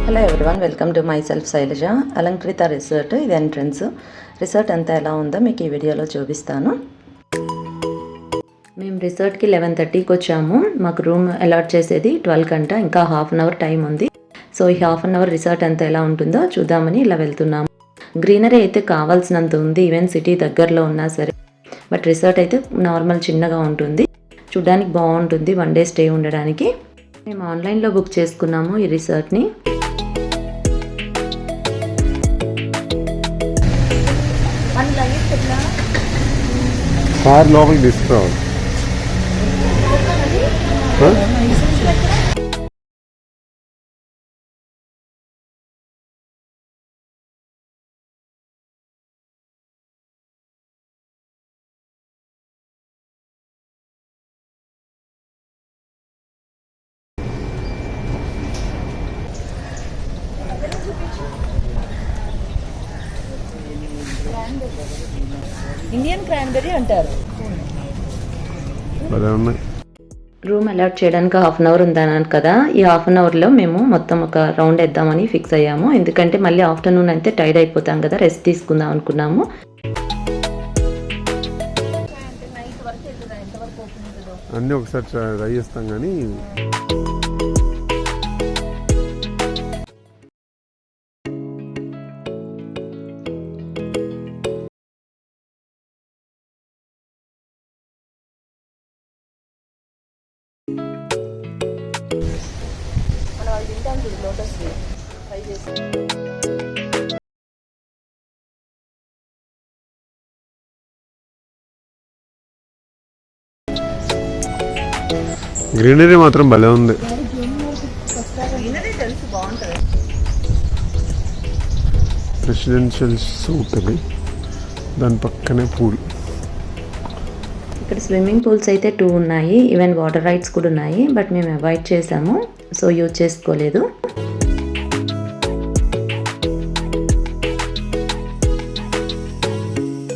Hello everyone, welcome to my self Shailaja. Alankrita resort ఇది entrance. Resort అంతా ఎలా ఉందో మీకు ఈ వీడియోలో చూపిస్తాను. మేము రిసార్ట్కి 11:30కి వచ్చాము. మాకు రూమ్ అలాట్ చేసేది 12 గంట, ఇంకా హాఫ్ అన్ అవర్ టైం ఉంది. సో ఈ హాఫ్ అన్ అవర్ రిసార్ట్ అంతా ఎలా ఉంటుందో చూద్దామని ఇలా వెళ్తున్నాము. గ్రీనరీ అయితే కావాల్సినంత ఉంది, ఈవెన్ సిటీ దగ్గరలో ఉన్నా సరే. బట్ రిసార్ట్ అయితే నార్మల్ చిన్నగా ఉంటుంది, చూడ్డానికి బాగుంటుంది వన్ డే స్టే ఉండడానికి. మేము ఆన్లైన్లో బుక్ చేసుకున్నాము ఈ రిసార్ట్ని. కార్ లోపలికి తీసుకురావాలి. ఇండియన్ క్రాన్బెర్రీ అంటారు. రూమ్ అలాట్ చేయడానికి హాఫ్ అన్ అవర్ ఉందన్నాను కదా. ఈ హాఫ్ అన్ అవర్లో మేము మొత్తం ఒక రౌండ్ వేద్దామని ఫిక్స్ అయ్యాము. ఎందుకంటే మళ్ళీ ఆఫ్టర్నూన్ అయితే టైర్డ్ అయిపోతాం కదా, రెస్ట్ తీసుకుందాం అనుకున్నాము. అన్నీ ఒకసారి ట్రై చేస్తాం కానీ గ్రీనరీ మాత్రం భలే ఉంది. ప్రెసిడెన్షియల్ సూట్ అది, దాని పక్కనే పూల్. ఇక్కడ స్విమ్మింగ్ పూల్స్ అయితే 2 ఉన్నాయి, ఈవెన్ వాటర్ రైడ్స్ కూడా ఉన్నాయి. బట్ మేము అవాయిడ్ చేసాము, సో యూజ్ చేసుకోలేదు.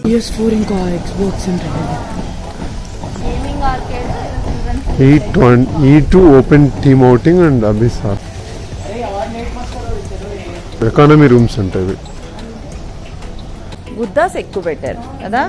PS4 ఇంకా Xbox ఉంటాయి. E2 open team outing and అభిసార్ ఎకానమీ రూమ్స్ ఉంటాయి. బుద్ధాస్ ఎక్కువ పెట్టారు కదా.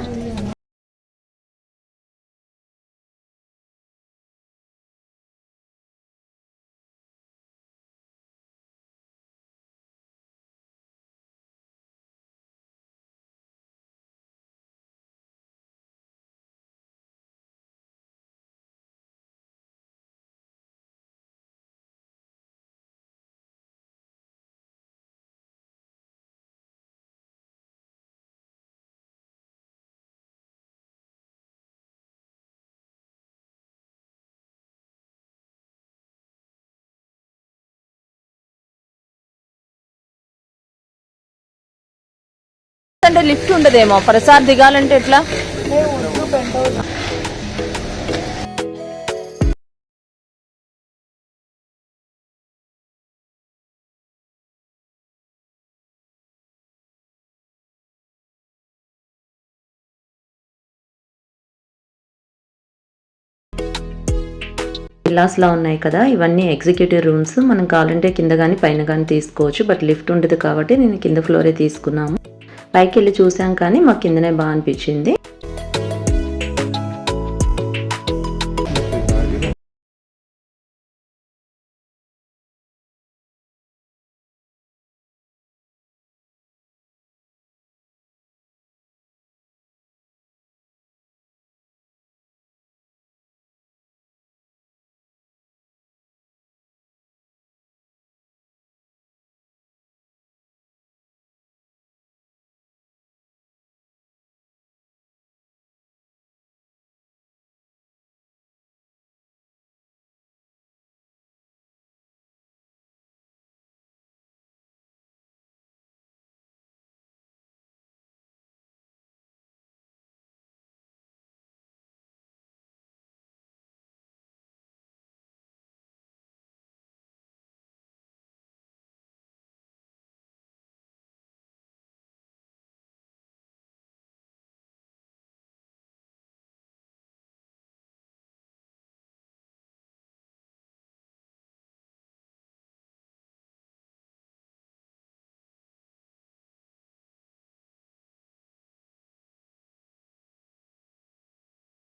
అంటే లిఫ్ట్ ఉండదేమో, ప్రసాద్ దిగాలంటే ఎట్లా? విల్లాస్లా ఉన్నాయి కదా, ఇవన్నీ ఎగ్జిక్యూటివ్ రూమ్స్. మనం కావాలంటే కింద కానీ పైన కానీ తీసుకోవచ్చు. బట్ లిఫ్ట్ ఉండదు కాబట్టి నేను కింద ఫ్లోరే తీసుకున్నాము. పైకి వెళ్ళి చూసాం కానీ మాకు కిందనే బాగా అనిపించింది.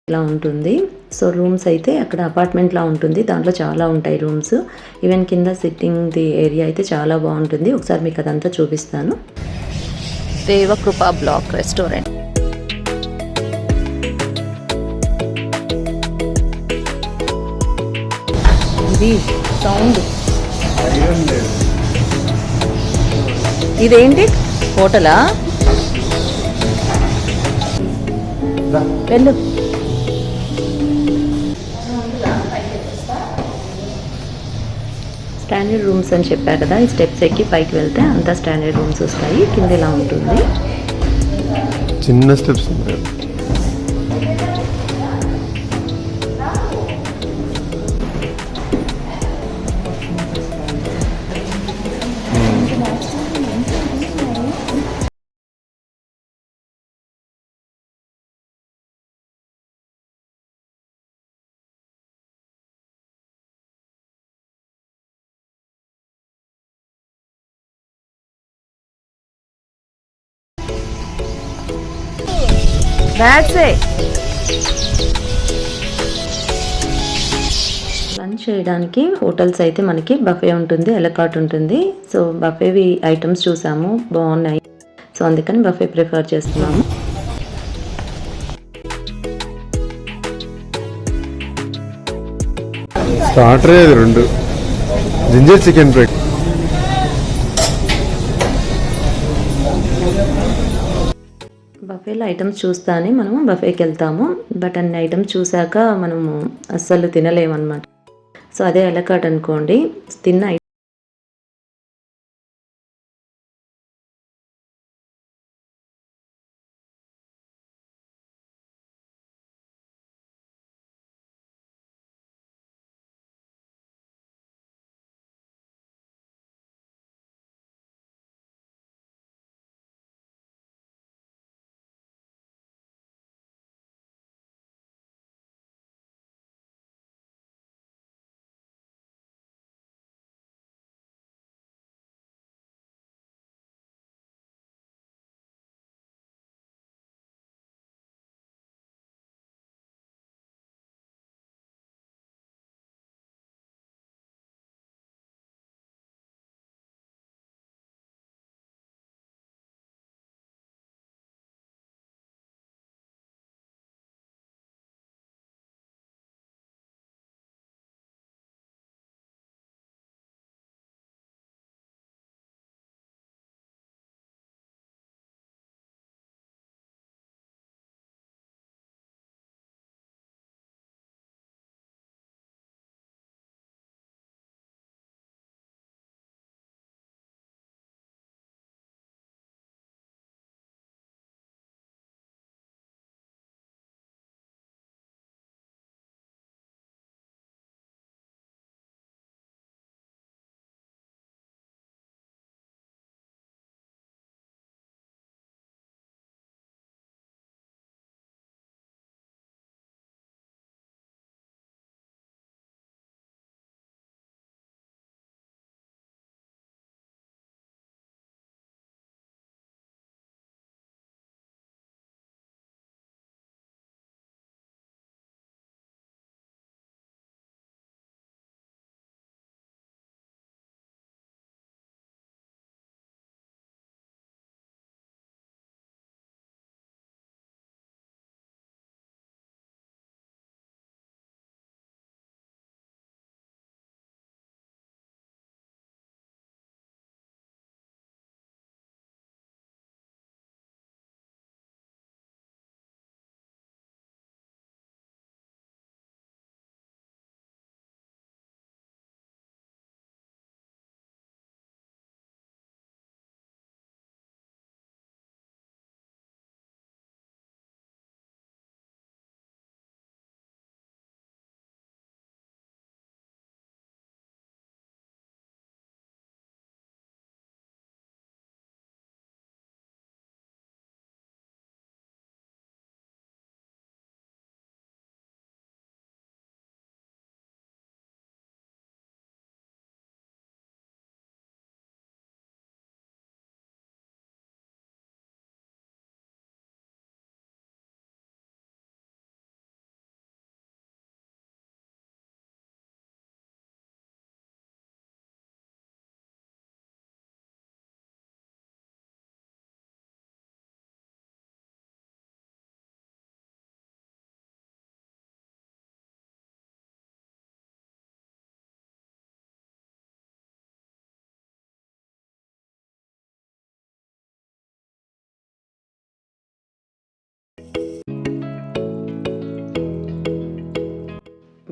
ఇలా ఉంటుంది. సో రూమ్స్ అయితే అక్కడ అపార్ట్మెంట్లా ఉంటుంది, దాంట్లో చాలా ఉంటాయి రూమ్స్. ఈవెన్ కింద సిట్టింగ్ది ఏరియా అయితే చాలా బాగుంటుంది. ఒకసారి మీకు అదంతా చూపిస్తాను. దేవకృప బ్లాక్ రెస్టారెంట్. ఇది సౌండ్. ఇదేంటి హోటలా? వెళ్ళు. స్టాండర్డ్ రూమ్స్ అని చెప్పా కదా, ఈ స్టెప్స్ ఎక్కి పైకి వెళ్తే అంతా స్టాండర్డ్ రూమ్స్ వస్తాయి. కింద ఇలా ఉంటుంది. చిన్న స్టెప్స్ ఉన్నాయి. బ్యాట్సే. లంచ్ చేయడానికి హోటల్స్ అయితే మనకి బఫే ఉంటుంది, ఎలకాట్ ఉంటుంది. సో బఫేవి ఐటమ్స్ చూసాము, బాగున్నాయి. సో అందుకని బఫే ప్రిఫర్ చేస్తున్నాము. స్టార్టర్ అది 2 జింజర్ చికెన్ ఫ్రై. బఫేలో ఐటమ్స్ చూస్తానే మనము బఫేకి వెళ్తాము. బట్ అన్ని ఐటమ్స్ చూసాక మనము అస్సలు తినలేమన్నమాట. సో అదే ఎలకాట్ అనుకోండి, తిన్న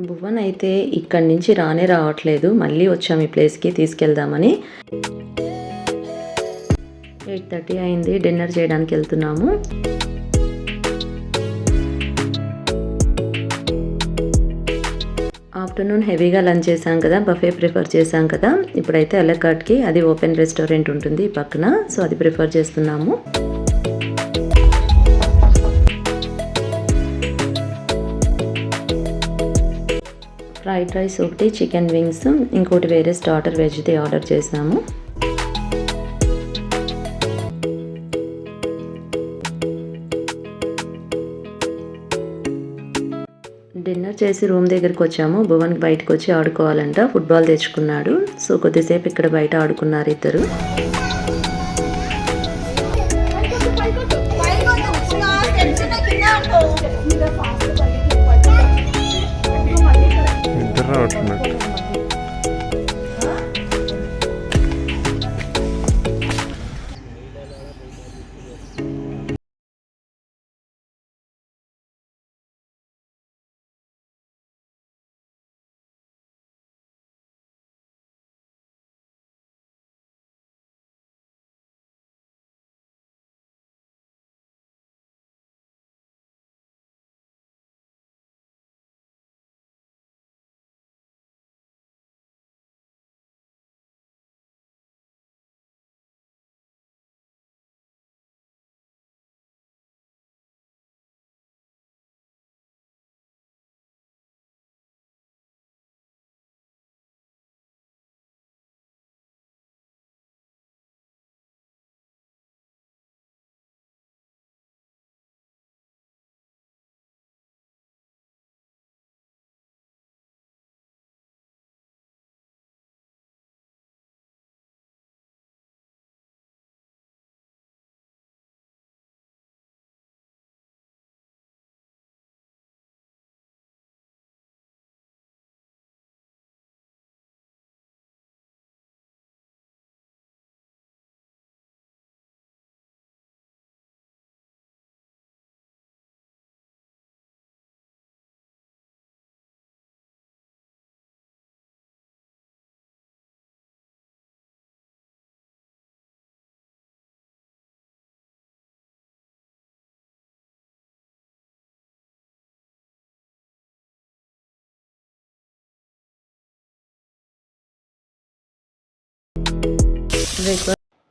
భువన్ అయితే ఇక్కడి నుంచి రావట్లేదు. మళ్ళీ వచ్చాము ఈ ప్లేస్కి తీసుకెళ్దామని. 8:30 అయింది. డిన్నర్ చేయడానికి వెళ్తున్నాము. ఆఫ్టర్నూన్ హెవీగా లంచ్ చేసాం కదా, బఫే ప్రిఫర్ చేసాం కదా. ఇప్పుడైతే అలకాట్కి అది ఓపెన్ రెస్టారెంట్ ఉంటుంది ఈ పక్కన, సో అది ప్రిఫర్ చేస్తున్నాము. ఫ్రైడ్ రైస్ ఒకటి, చికెన్ వింగ్స్, ఇంకోటి వేరే స్టార్టర్ వెజ్ది ఆర్డర్ చేసాము. డిన్నర్ చేసి రూమ్ దగ్గరికి వచ్చాము. భువన్కి బయటకు వచ్చి ఆడుకోవాలంట, ఫుట్బాల్ తెచ్చుకున్నాడు. సో కొద్దిసేపు ఇక్కడ బయట ఆడుకున్నారు ఇద్దరు. రావట్లేదు.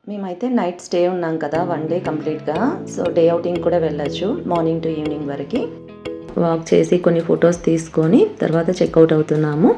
మేమైతే నైట్ స్టే ఉన్నాం కదా, 1 డే కంప్లీట్గా. సో డే అవుటింగ్ కూడా వెళ్ళొచ్చు, మార్నింగ్ టు ఈవినింగ్ వరకు. వాక్ చేసి కొన్ని ఫొటోస్ తీసుకొని తర్వాత చెక్అవుట్ అవుతున్నాము.